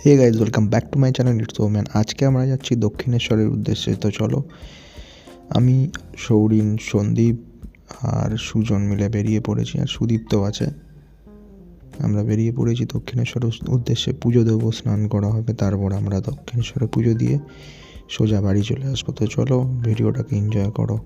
Hey guys, welcome back to my channel it's woman. আজকে আমরা যাচ্ছি দক্ষিণেশ্বরের উদ্দেশ্যে। তো চলো, আমি, সৌরিন, সন্দীপ আর সুজন মিলে বেরিয়ে পড়েছি, আর সুদীপ্তও আছে। আমরা বেরিয়ে পড়েছি দক্ষিণেশ্বরের উদ্দেশ্যে। পুজো দেবো, স্নান করা হবে, তারপর আমরা দক্ষিণেশ্বরে পুজো দিয়ে সোজা বাড়ি চলে আসবো। তো চলো, ভিডিওটাকে এনজয় করো।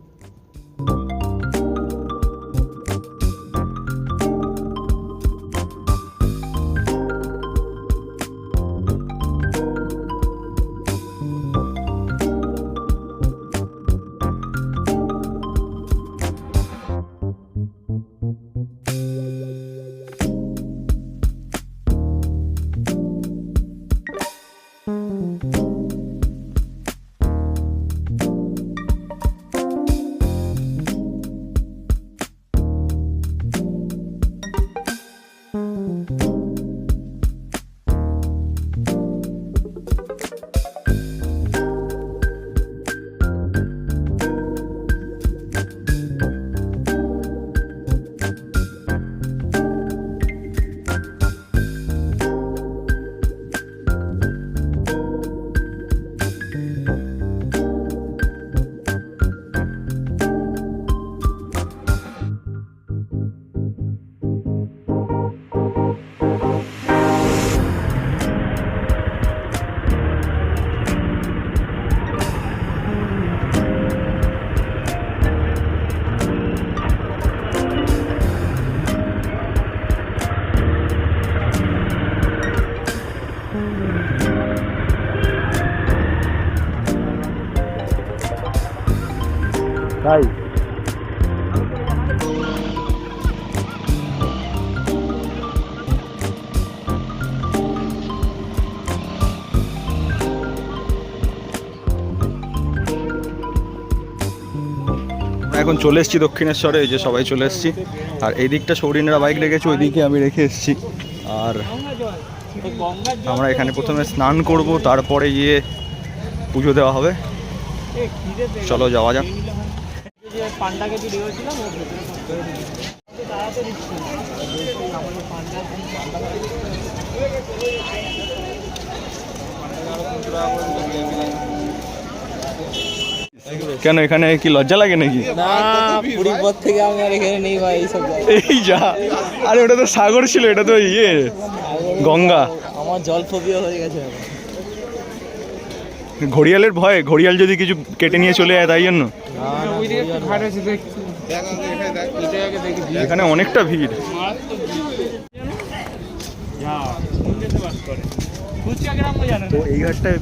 তাই এখন চলে এসেছি দক্ষিণেশ্বরে, এই যে সবাই চলে এসেছি। আর এই দিকটা সৌরিনরা বাইক রেখেছে, ওই দিকে আমি রেখে এসেছি। আর আমরা এখানে প্রথমে স্নান করব, তারপরে গিয়ে পুজো দেওয়া হবে। চলো যাওয়া যাক। কেন, এখানে কি লজ্জা লাগে নাকি? না, পুরীর পর থেকে আমি আর এখানে নেই ভাই এইসব এই যা, আরে ওটা তো সাগর ছিল, এটা তো ইয়ে গঙ্গা। আমার জল ফোবিয়া হয়ে গেছে। ঘড়িয়ালের ভয়, ঘড়িয়াল যদি কিছু কেটে নিয়ে চলে যায় তাই জন্য। এখানে অনেকটা ভিড়। তো এই ঘাটটায়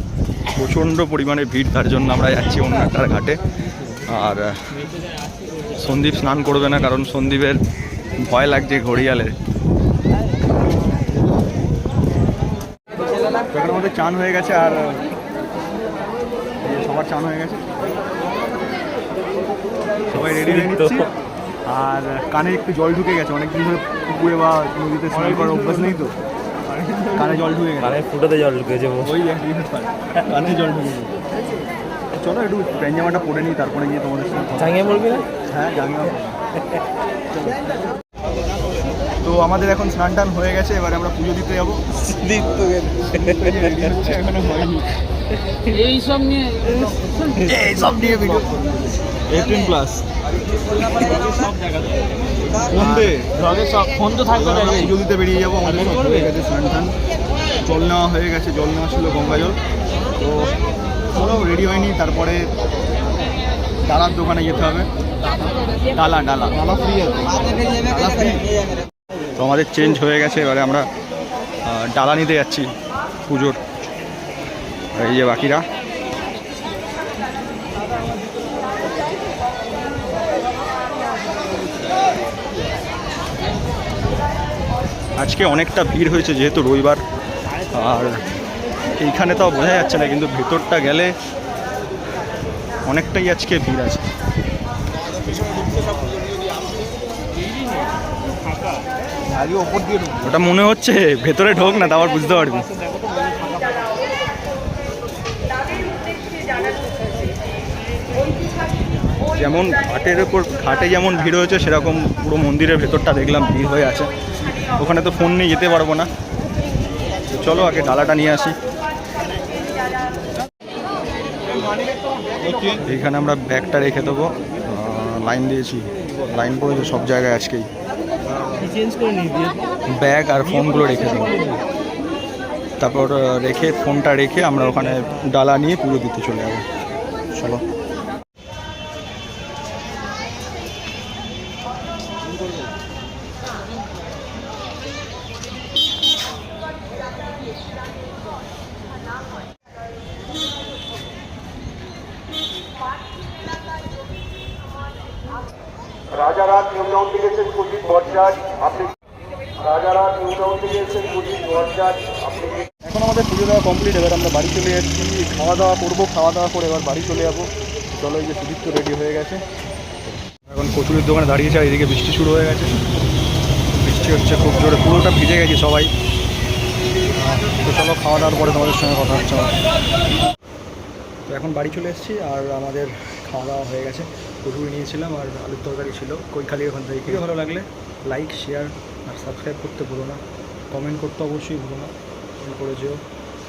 প্রচণ্ড পরিমাণে ভিড়, তার জন্য আমরা যাচ্ছি অন্য একটা ঘাটে। আর সন্দীপ স্নান করবে না, কারণ সন্দীপের ভয় লাগছে ঘড়িয়ালের। এখানে আমাদের চান হয়ে গেছে, আর সবার চান হয়ে গেছে, সবাই রেডি হয়ে নিচ্ছি। আর কানে একটু জল ঢুকে গেছে, অনেকদিন ধরে পুকুরে বা নদীতে স্নান করার অভ্যাস নেই, তো কানে জল ঢুকে গেছে। কানে ফুটাতে জল ঢুকেছে, ওই কানে জল ঢুকেছে। চলো একটু প্যাঞ্জামাটা পরে নিই, তারপরে গিয়ে তোমাদের সাথে জাঙ্গিয়ে বলবি না? হ্যাঁ জাঙ্গিয়া। তো আমাদের এখন স্নান টান হয়ে গেছে, এবারে আমরা পুজো দিতে যাবো। এখনো হয়নি। এইসব নিয়ে ভিডিও 18+। ফোন তো থাকবে না। পুজো দিতে বেরিয়ে যাবো। আমাদের সব হয়ে গেছে স্নান টান, জল নেওয়া হয়ে গেছে, জল নেওয়া ছিল গঙ্গা জল। তো চলো, রেডি হয়নি, তারপরে ডালার দোকানে যেতে হবে। ডালা ফ্রি আছে, ডালা ফ্রি। তো আমাদের চেঞ্জ হয়ে গেছে, এবারে আমরা ডালা নিতে যাচ্ছি পুজোর। এই যে বাকিরা, আজকে অনেকটা ভিড় হয়েছে যেহেতু রবিবার। আর এইখানে তাও বোঝা যাচ্ছে না, কিন্তু ভেতরটা গেলে অনেকটাই আজকে ভিড় আছে। ওটা মনে হচ্ছে ভেতরে ঢোক না, তারপর বুঝতে পারবি। যেমন ঘাটের ওপর ঘাটে যেমন ভিড় হয়েছে, সেরকম পুরো মন্দিরের ভেতরটা দেখলাম ভিড় হয়ে আছে। ওখানে তো ফোন নিয়ে যেতে পারবো না, তো চলো আগে ডালাটা নিয়ে আসি। এইখানে আমরা ব্যাগটা রেখে দেবো, লাইন দিয়েছি, লাইন পড়েছে সব জায়গায় আজকেই। চেঞ্জ করে নিয়ে দিয়ে ব্যাগ আর ফোনগুলো রেখে দেবো, তারপর রেখে ফোনটা রেখে আমরা ওখানে ডালা নিয়ে পুরো দিতে চলে যাবো। চলো। রাজারহাট নিউ টাউন থেকে এসেছেন সুজিত ভট্টাচার্য, আপনি রাজারহাট নিউ টাউন থেকে এসেছেন সুজিত ভট্টাচার্য, আপনি এখন আমাদের পুজো দেওয়া কমপ্লিট, এবার আমরা বাড়ি চলে যাচ্ছি, খাওয়া দাওয়া করবো, খাওয়া দাওয়া করে এবার বাড়ি চলে যাবো। চলো, এই যে সুদীপ তো রেডি হয়ে গেছে, এখন কচুরির দোকানে দাঁড়িয়েছে, আর এদিকে বৃষ্টি শুরু হয়ে গেছে, বৃষ্টি হচ্ছে খুব জোরে, পুরোটা ভিজে গেছি সবাই। তো চলো, খাওয়া দাওয়ার পরে তোমাদের সঙ্গে কথা হচ্ছে আমার। তো এখন বাড়ি চলে এসেছি, আর আমাদের খাওয়া দাওয়া হয়ে গেছে, কচুরি নিয়েছিলাম আর আলুর তরকারি ছিল, কৈখালি ওখান থেকে। ভিডিও ভালো লাগলে লাইক, শেয়ার আর সাবস্ক্রাইব করতে ভুলো না, কমেন্ট করতে অবশ্যই ভুলো না, করে যেও,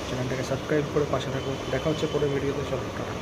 চ্যানেলটাকে সাবস্ক্রাইব করে পাশে থাকো। দেখা হচ্ছে পরের ভিডিওতে, চলো টাটা।